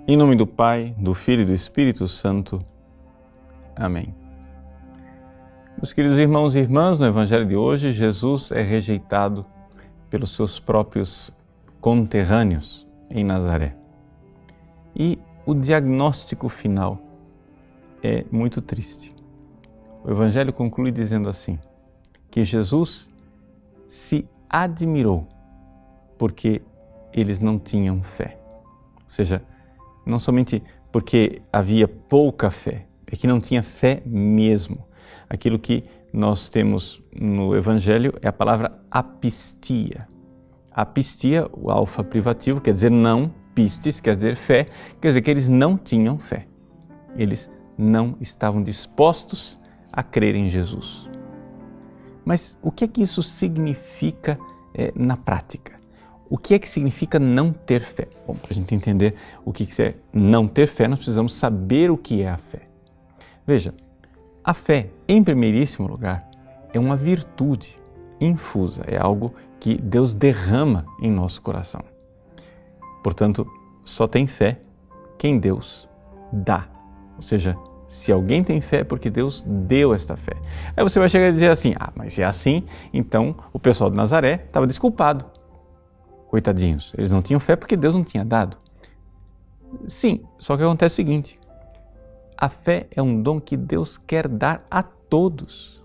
Em nome do Pai, do Filho e do Espírito Santo. Amém. Meus queridos irmãos e irmãs, no Evangelho de hoje, Jesus é rejeitado pelos seus próprios conterrâneos em Nazaré. E o diagnóstico final é muito triste. O Evangelho conclui dizendo assim, que Jesus se admirou porque eles não tinham fé. Ou seja, não somente porque havia pouca fé, é que não tinha fé mesmo. Aquilo que nós temos no Evangelho é a palavra apistia. Apistia, o alfa privativo, quer dizer não, pistis, quer dizer fé, quer dizer que eles não tinham fé. Eles não estavam dispostos a crer em Jesus. Mas o que é que isso significa na prática? O que é que significa não ter fé? Bom, para a gente entender o que é não ter fé, nós precisamos saber o que é a fé. Veja, a fé, em primeiríssimo lugar, é uma virtude infusa, é algo que Deus derrama em nosso coração. Portanto, só tem fé quem Deus dá. Ou seja, se alguém tem fé é porque Deus deu esta fé. Aí você vai chegar e dizer assim, mas se é assim, então o pessoal de Nazaré estava desculpado. Coitadinhos, eles não tinham fé porque Deus não tinha dado. Sim, só que acontece o seguinte, a fé é um dom que Deus quer dar a todos.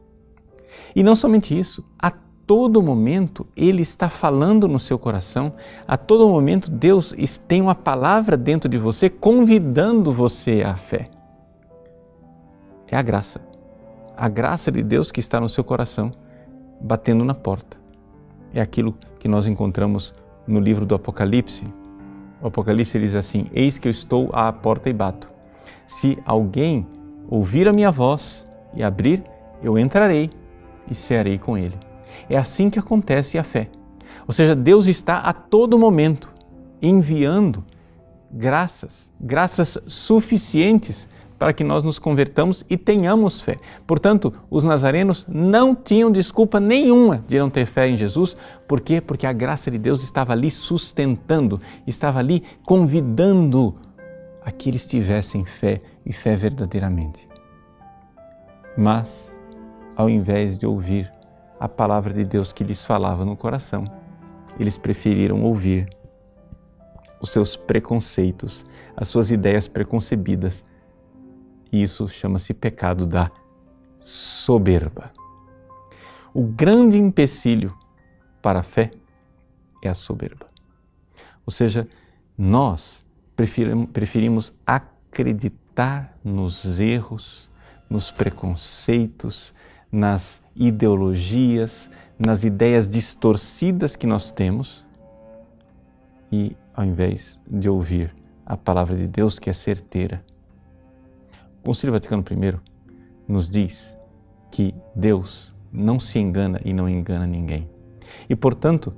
E não somente isso, a todo momento Ele está falando no seu coração, a todo momento Deus tem uma palavra dentro de você convidando você à fé. É a graça de Deus que está no seu coração, batendo na porta. É aquilo que nós encontramos no livro do Apocalipse. O Apocalipse diz assim, eis que eu estou à porta e bato. Se alguém ouvir a minha voz e abrir, eu entrarei e cearei com ele. É assim que acontece a fé. Ou seja, Deus está a todo momento enviando graças suficientes para que nós nos convertamos e tenhamos fé. Portanto, os nazarenos não tinham desculpa nenhuma de não ter fé em Jesus. Por quê? Porque a graça de Deus estava ali sustentando, estava ali convidando a que eles tivessem fé e fé verdadeiramente. Mas, ao invés de ouvir a palavra de Deus que lhes falava no coração, eles preferiram ouvir os seus preconceitos, as suas ideias preconcebidas. E isso chama-se pecado da soberba. O grande empecilho para a fé é a soberba. Ou seja, nós preferimos acreditar nos erros, nos preconceitos, nas ideologias, nas ideias distorcidas que nós temos e ao invés de ouvir a palavra de Deus que é certeira. O Concílio Vaticano I nos diz que Deus não se engana e não engana ninguém. E, portanto,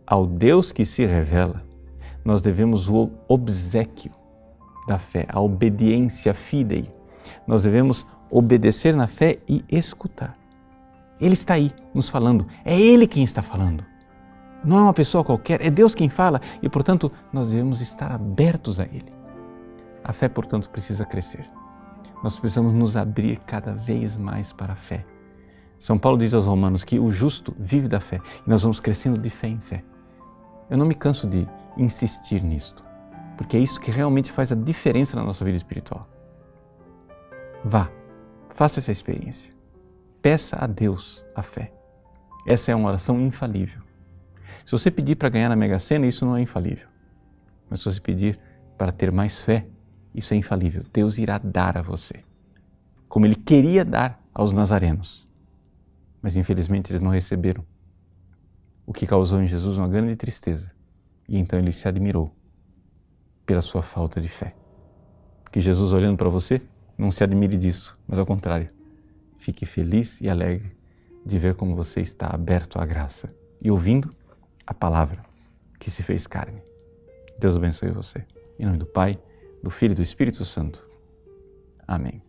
ao Deus que se revela, nós devemos o obséquio da fé, a obediência fidei. Nós devemos obedecer na fé e escutar. Ele está aí nos falando, é Ele quem está falando. Não é uma pessoa qualquer, é Deus quem fala e, portanto, nós devemos estar abertos a Ele. A fé, portanto, precisa crescer. Nós precisamos nos abrir cada vez mais para a fé. São Paulo diz aos Romanos que o justo vive da fé e nós vamos crescendo de fé em fé. Eu não me canso de insistir nisto, porque é isso que realmente faz a diferença na nossa vida espiritual. Vá, faça essa experiência. Peça a Deus a fé. Essa é uma oração infalível. Se você pedir para ganhar na Mega Sena, isso não é infalível. Mas se você pedir para ter mais fé, isso é infalível. Deus irá dar a você, como Ele queria dar aos nazarenos. Mas infelizmente eles não receberam, o que causou em Jesus uma grande tristeza. E então Ele se admirou pela sua falta de fé. Que Jesus, olhando para você, não se admire disso, mas ao contrário, fique feliz e alegre de ver como você está aberto à graça e ouvindo a palavra que se fez carne. Deus abençoe você. Em nome do Pai, do Filho e do Espírito Santo. Amém.